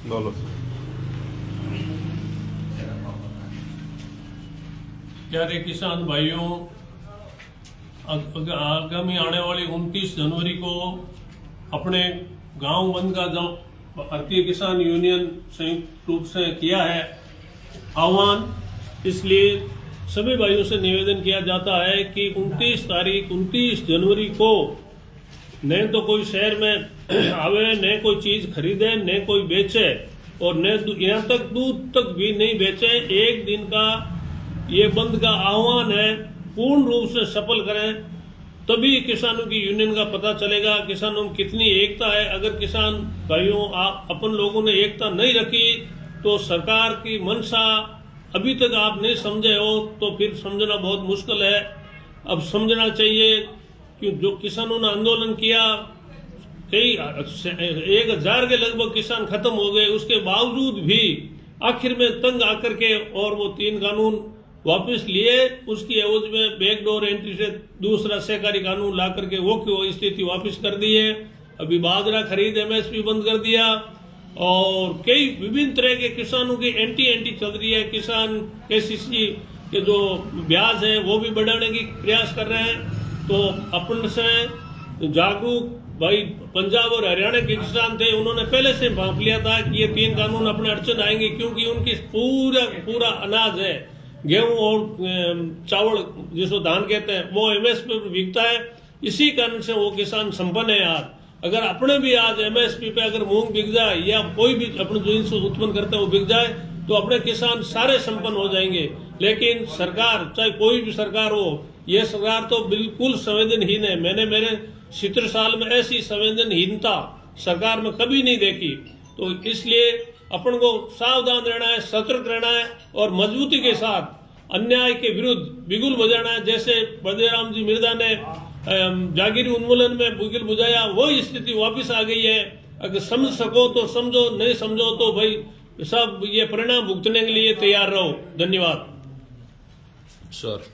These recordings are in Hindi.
बोलो। प्यारे किसान भाइयों, आगामी आने वाली 29 जनवरी को अपने गांव बंद का जो भारतीय किसान यूनियन संयुक्त रूप से किया है आह्वान, इसलिए सभी भाइयों से निवेदन किया जाता है कि 29 जनवरी को न तो कोई शहर में आवे, न कोई चीज खरीदे, न कोई बेचे और न यहाँ तक दूध तक भी नहीं बेचे। एक दिन का ये बंद का आह्वान है, पूर्ण रूप से सफल करें, तभी किसानों की यूनियन का पता चलेगा किसानों में कितनी एकता है। अगर किसान भाइयों अपन लोगों ने एकता नहीं रखी तो सरकार की मंशा अभी तक आप नहीं समझे हो तो फिर समझना बहुत मुश्किल है। अब समझना चाहिए कि जो किसानों ने आंदोलन किया, कई 1000 के लगभग किसान खत्म हो गए, उसके बावजूद भी आखिर में तंग आकर के और वो 3 कानून वापस लिए। उसकी एवज में बैकडोर एंट्री से दूसरा सहकारी कानून ला करके वो स्थिति वापस कर दी है। अभी बाजरा खरीद एमएसपी बंद कर दिया और कई विभिन्न तरह के किसानों की एंटी चल रही है। किसान केसीसी के जो ब्याज है वो भी बढ़ाने की प्रयास कर रहे हैं। तो अपन से जागरूक भाई पंजाब और हरियाणा के किसान थे, उन्होंने पहले से भांप लिया था कि ये 3 कानून अपने अड़चन आएंगे, क्योंकि उनकी पूरा अनाज है, गेहूं और चावल जिसको धान कहते हैं, वो एमएसपी पर बिकता है। इसी कारण से वो किसान संपन्न है। आज अगर अपने भी आज एमएसपी पे अगर मूंग बिक जाए या कोई भी अपने जो इनसे उत्पन्न करता है वो बिक जाए तो अपने किसान सारे संपन्न हो जाएंगे। लेकिन सरकार, चाहे कोई भी सरकार हो, ये सरकार तो बिल्कुल संवेदनहीन है। मैंने मेरे 70 साल में ऐसी संवेदनहीनता सरकार में कभी नहीं देखी। तो इसलिए अपन को सावधान रहना है, सतर्क रहना है और मजबूती के साथ अन्याय के विरुद्ध बिगुल बजाना है। जैसे बलदेव जी मिर्जा ने जागीरी उन्मूलन में बिगुल बुझाया, वो स्थिति वापस आ गई है। अगर समझ सको तो समझो, नहीं समझो तो भाई सब ये परिणाम भुगतने के लिए तैयार रहो। धन्यवाद सर।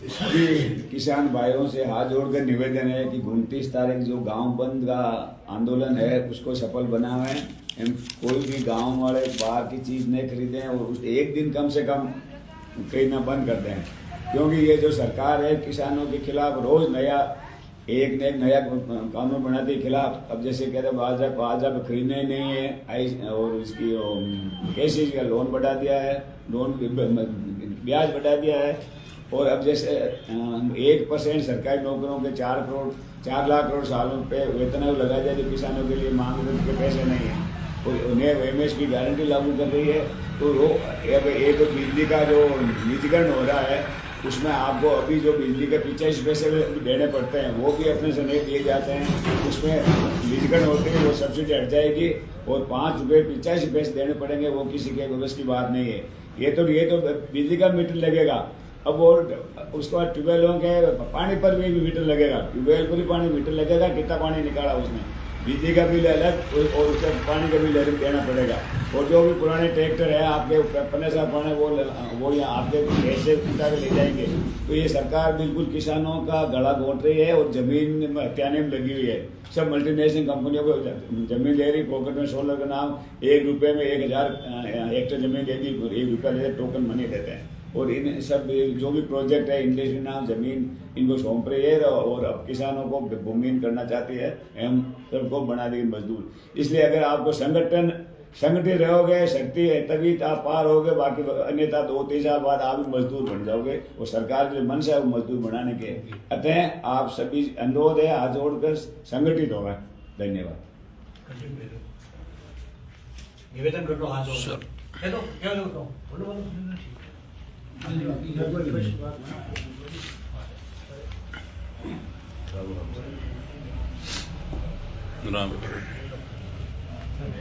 सभी किसान भाइयों से हाथ जोड़कर निवेदन है कि 29 तारीख जो गांव बंद का आंदोलन है उसको सफल बनावें। कोई भी गांव वाले बाहर की चीज नहीं खरीदें और एक दिन कम से कम खरीदना बंद कर दें, क्योंकि ये जो सरकार है किसानों के खिलाफ रोज एक नया कानून बनाते के खिलाफ। अब जैसे कहते हैं बाजरा खरीदना ही नहीं है और इसकी केसीसी का लोन बढ़ा दिया है, लोन ब्याज बढ़ा दिया है। और अब जैसे 1% सरकारी नौकरों के 4 लाख करोड़ सालों पे वेतन लगा दिया जो किसानों के लिए मांग के पैसे नहीं है, और उन्हें एमएसपी गारंटी लागू कर रही है। तो वो एक बिजली का जो निजीकरण हो रहा है उसमें आपको अभी जो बिजली के 85 पैसे देने पड़ते हैं वो भी अपने से नहीं दिए जाते हैं। उसमें निजीकरण होते हैं, वो सब्सिडी हट जाएगी और 5 रुपये 85 पैसे देने पड़ेंगे। वो किसी के बस की बात नहीं है। ये तो बिजली का मीटर लगेगा। अब वो उसके बाद ट्यूबवेलों के पानी पर भी मीटर लगेगा, ट्यूबवेल पर भी पानी मीटर लगेगा, कितना पानी निकाला उसने, बिजली का बिल अलग और उसका पानी का बिल अलग देना पड़ेगा। और जो भी पुराने ट्रैक्टर है आपके 15 साल पुराने वो यहाँ आपके पैसे उठा के ले जाएंगे। तो ये सरकार बिल्कुल किसानों का गला घोंट रही है और जमीन हत्याने में लगी हुई है। सब मल्टीनेशनल कंपनियों को जमीन ले रही, पॉकेट में सोलर का नाम 1 रुपये में 1000 हेक्टेयर जमीन दे दी, 1 रुपया लेते, टोकन मनी देते हैं। और इन सब जो भी प्रोजेक्ट है इंडस्ट्री नाम जमीन इनको सौंप रही है और अब किसानों को भूमिहीन करना चाहती है। हम सबको बना देंगे मजदूर। इसलिए अगर आपको संगठित रहोगे, शक्ति है, तभी आप पार होगे। बाकी अन्यथा 2-3 साल बाद आप भी मजदूर बन जाओगे। और सरकार की जो मंशा है वो मजदूर बनाने के। अतः आप सभी अनुरोध है हाथ जोड़कर संगठित हो गए। धन्यवाद। निवेदन कर लो, हाथ जोड़ क्या बोलो।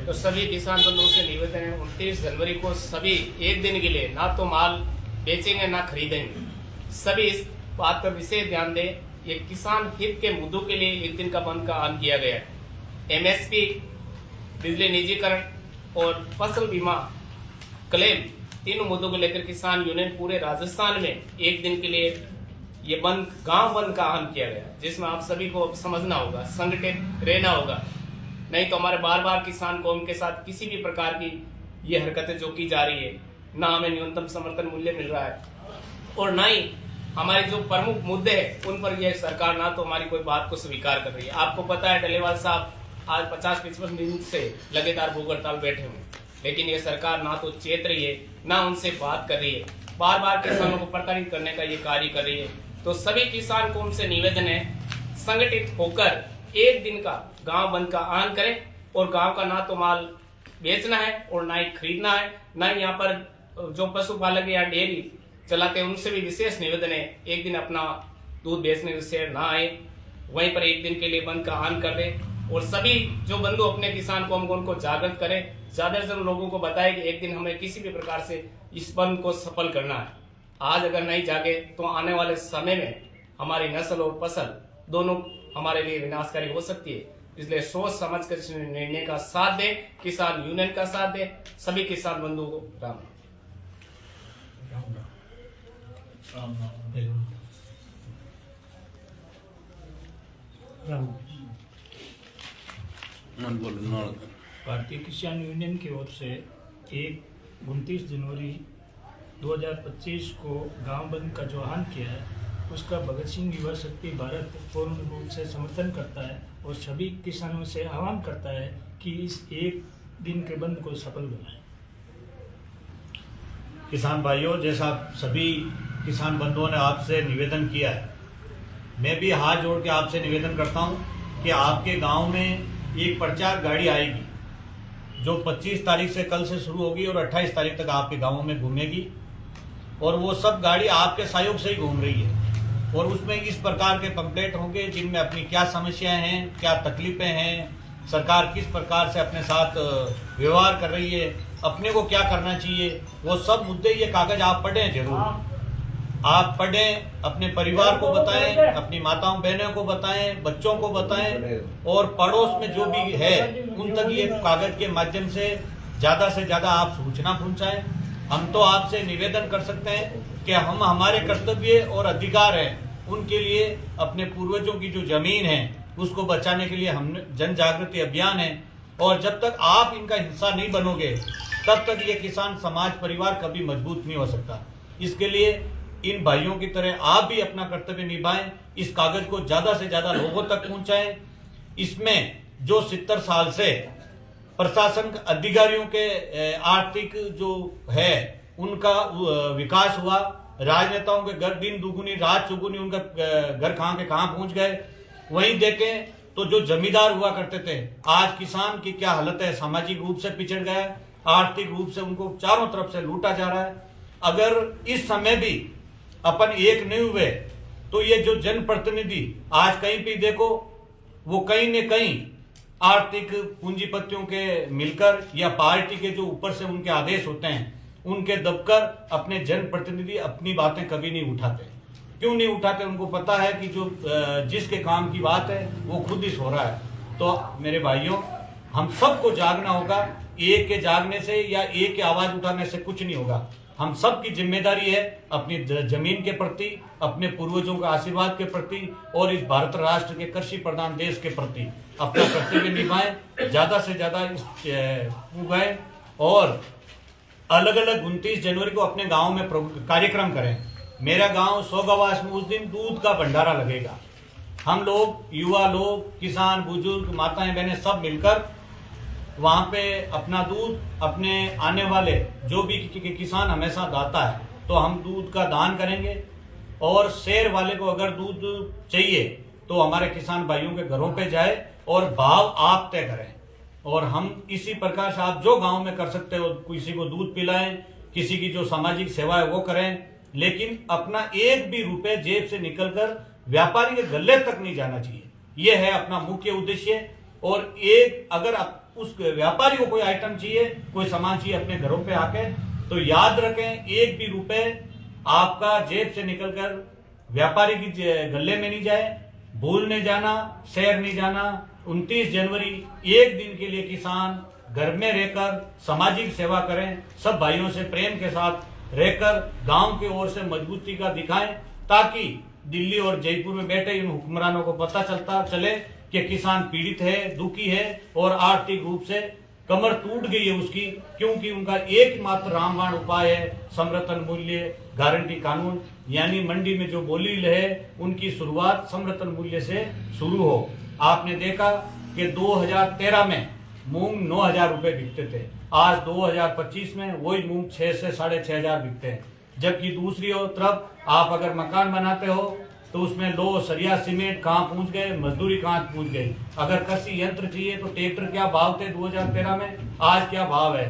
तो सभी किसान बंधुओं से निवेदन है, 29 जनवरी को सभी एक दिन के लिए ना तो माल बेचेंगे ना खरीदेंगे। सभी इस बात पर विशेष ध्यान दें। ये किसान हित के मुद्दों के लिए एक दिन का बंद का ऐलान किया गया है। एमएसपी, बिजली निजीकरण और फसल बीमा क्लेम, तीनों मुद्दों को लेकर किसान यूनियन पूरे राजस्थान में एक दिन के लिए ये बंद, गांव बंद का ऐलान किया गया, जिसमें आप सभी को समझना होगा, संगठित रहना होगा। नहीं तो हमारे बार बार किसान कौम के साथ किसी भी प्रकार की ये हरकतें जो की जा रही है, ना हमें न्यूनतम समर्थन मूल्य मिल रहा है और ना ही हमारे जो प्रमुख मुद्दे हैं उन पर यह सरकार ना तो हमारी कोई बात को स्वीकार कर रही है। आपको पता है डलेवाल साहब आज 50-55 दिन से लगातार भूख हड़ताल बैठे हुए, लेकिन ये सरकार ना तो चेत रही है ना उनसे बात कर रही है, बार बार किसानों को प्रताड़ित करने का ये कार्य कर रही है। तो सभी किसान कौम से निवेदन है, संगठित होकर एक दिन का गांव बंद का आह्वान करें और गांव का ना तो माल बेचना है और ना ही खरीदना है, ना ही यहाँ पर जो पशुपालक या डेयरी चलाते हैं उनसे भी विशेष निवेदन है, एक दिन अपना दूध बेचने से ना आए, वहीं पर एक दिन के लिए बंद का आह्वान कर दे और सभी जो बंधु अपने किसान कौम को जागृत करें, ज्यादा से ज्यादा लोगों को बताएं कि एक दिन हमें किसी भी प्रकार से इस बंद को सफल करना है। आज अगर नहीं जागे तो आने वाले समय में हमारी नस्ल और फसल दोनों हमारे लिए विनाशकारी हो सकती है। इसलिए सोच समझ कर इस निर्णय का साथ दे, किसान यूनियन का साथ दे। सभी किसान बंधुओं को राम भारतीय किसान यूनियन की ओर से 29 जनवरी 2025 को गांव बंद का जो आह्वान किया है उसका भगत सिंह युवा शक्ति भारत पूर्ण रूप से समर्थन करता है और सभी किसानों से आह्वान करता है कि इस एक दिन के बंद को सफल बनाएं। किसान भाइयों, जैसा सभी किसान बंधुओं ने आपसे निवेदन किया है, मैं भी हाथ जोड़ के आपसे निवेदन करता हूं कि आपके गांव में एक प्रचार गाड़ी आएगी जो 25 तारीख से कल से शुरू होगी और 28 तारीख तक आपके गांवों में घूमेगी और वो सब गाड़ी आपके सहयोग से ही घूम रही है और उसमें इस प्रकार के पंपलेट होंगे जिनमें अपनी क्या समस्याएं हैं, क्या तकलीफें हैं, सरकार किस प्रकार से अपने साथ व्यवहार कर रही है, अपने को क्या करना चाहिए, वो सब मुद्दे ये कागज आप पढ़ें जरूर। आप पढ़ें, अपने परिवार को बताएं, अपनी माताओं बहनों को बताएं, बच्चों को बताएं और पड़ोस में जो भी है उन तक ये कागज के माध्यम से ज्यादा आप सूचना पहुंचाएं। हम तो आपसे निवेदन कर सकते हैं कि हम हमारे कर्तव्य और अधिकार हैं उनके लिए अपने पूर्वजों की जो जमीन है उसको बचाने के लिए हम जन जागृति अभियान है और जब तक आप इनका हिस्सा नहीं बनोगे तब तक ये किसान समाज परिवार कभी मजबूत नहीं हो सकता। इसके लिए इन भाइयों की तरह आप भी अपना कर्तव्य निभाएं, इस कागज को ज्यादा से ज्यादा लोगों तक पहुंचाएं। इसमें जो 70 साल से प्रशासन अधिकारियों के आर्थिक जो है उनका विकास हुआ, राजनेताओं के घर दिन दुगुनी रात चौगुनी उनका घर कहाँ के कहाँ पहुंच गए। वहीं देखें तो जो जमींदार हुआ करते थे आज किसान की क्या हालत है, सामाजिक रूप से पिछड़ गए, आर्थिक रूप से उनको चारों तरफ से लूटा जा रहा है। अगर इस समय भी अपन एक नहीं हुए तो ये जो जनप्रतिनिधि आज कहीं भी देखो वो कहीं न कहीं आर्थिक पूंजीपतियों के मिलकर या पार्टी के जो ऊपर से उनके आदेश होते हैं उनके दबकर अपने जनप्रतिनिधि अपनी बातें कभी नहीं उठाते। क्यों नहीं उठाते? उनको पता है कि जो जिसके काम की बात है वो खुद ही सो रहा है। तो मेरे भाइयों, हम सबको जागना होगा। एक के जागने से या एक के आवाज उठाने से कुछ नहीं होगा। हम सब की जिम्मेदारी है अपनी जमीन के प्रति, अपने पूर्वजों के आशीर्वाद के प्रति और इस भारत राष्ट्र के कृषि प्रधान देश के प्रति अपना कर्तव्य निभाएं, ज्यादा से ज्यादा उगाएं और अलग अलग 29 जनवरी को अपने गांव में कार्यक्रम करें। मेरा गांव सोगावास में उस दिन दूध का भंडारा लगेगा। हम लोग, युवा लोग, किसान, बुजुर्ग, माताएं बहनें सब मिलकर वहां पे अपना दूध अपने आने वाले जो भी किसान हमेशा दाता है तो हम दूध का दान करेंगे और शहर वाले को अगर दूध चाहिए तो हमारे किसान भाइयों के घरों पे जाए और भाव आप तय करें। और हम इसी प्रकार से आप जो गांव में कर सकते हो, किसी को दूध पिलाएं, किसी की जो सामाजिक सेवा है वो करें, लेकिन अपना एक भी रुपए जेब से निकलकर व्यापारी के गले तक नहीं जाना चाहिए। ये है अपना मुख्य उद्देश्य। और एक अगर उस व्यापारी को कोई आइटम चाहिए, कोई सामान चाहिए अपने घरों पे आके, तो याद रखें एक भी रुपए आपका जेब से निकलकर व्यापारी की गले में नहीं जाए। भूल नहीं जाना, शहर नहीं जाना। 29 जनवरी एक दिन के लिए किसान घर में रहकर सामाजिक सेवा करें, सब भाइयों से प्रेम के साथ रहकर गांव की ओर से मजबूती का दिखाएं, ताकि दिल्ली और जयपुर में बैठे इन हुक्मरानों को पता चले कि किसान पीड़ित है, दुखी है और आर्थिक रूप से कमर टूट गई है उसकी, क्योंकि उनका एकमात्र रामबाण उपाय है समर्थन मूल्य गारंटी कानून, यानी मंडी में जो बोली है उनकी शुरुआत समर्थन मूल्य से शुरू हो। आपने देखा कि 2013 में मूंग 9,000 रुपए बिकते थे, आज 2025 में वही मूंग 6 से 6,500 बिकते हैं। जबकि दूसरी तरफ आप अगर मकान बनाते हो तो उसमें लो सरिया सीमेंट कहाँ पहुंच गए, मजदूरी कहाँ पहुंच गई। अगर कृषि यंत्र चाहिए तो ट्रैक्टर क्या भाव थे 2013 में, आज क्या भाव है।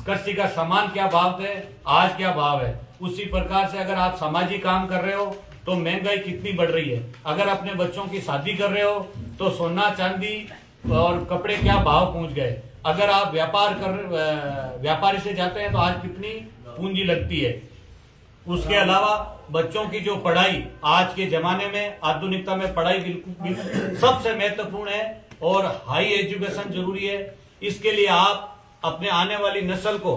कृषि का सामान क्या भाव थे, आज क्या भाव है। उसी प्रकार से अगर आप सामाजिक काम कर रहे हो तो महंगाई कितनी बढ़ रही है। अगर अपने बच्चों की शादी कर रहे हो तो सोना चांदी और कपड़े क्या भाव पहुंच गए। अगर आप व्यापारी से जाते हैं तो आज कितनी पूंजी लगती है। उसके अलावा बच्चों की जो पढ़ाई आज के जमाने में आधुनिकता में पढ़ाई बिल्कुल सबसे महत्वपूर्ण है और हाई एजुकेशन जरूरी है। इसके लिए आप अपने आने वाली नस्ल को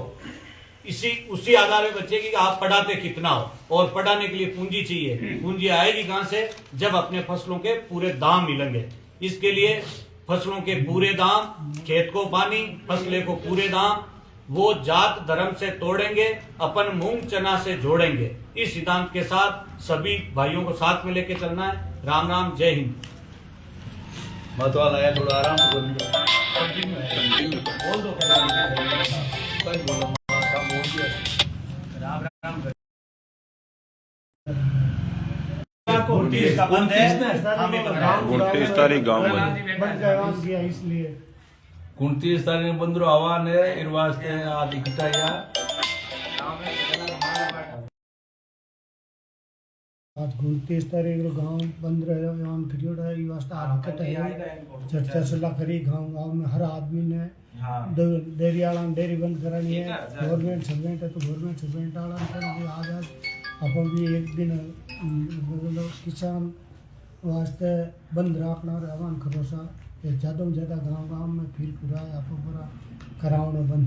उसी आधार में बचेगी कि आप पढ़ाते कितना हो, और पढ़ाने के लिए पूंजी चाहिए। पूंजी आएगी कहां से, जब अपने फसलों के पूरे दाम मिलेंगे। इसके लिए फसलों के पूरे दाम, खेत को पानी, फसलें को पूरे दाम, वो जात धर्म से तोड़ेंगे, अपन मूंग चना से जोड़ेंगे। इस सिद्धांत के साथ सभी भाइयों को साथ में लेके चलना है। राम राम, जय हिंद। मत वाला है थोड़ा आराम से बोल दो। राम राम। 29 का बंद है, 29 तारीख गाँव में इसलिए 29 तारीख बंद रो आह्वान है इन वास्ते आज इकट्ठा या आज 29 तारीख गांव बंद रहे एवं पीरियड है ये वास्ते आज इकट्ठा है। चर्चा सलाह करी गांव में हर आदमी ने डेयरी वाला डेयरी बंद करानी है। गवर्नमेंट सर्वेंट है तो गवर्नमेंट सर्वेंट वाला आज अपन भी एक दिन किसान वास्ते बंद रखना और आह्वान करो सा ज़्यादा से ज़्यादा गांव में फिर पूरा आप पूरा करावना बंद।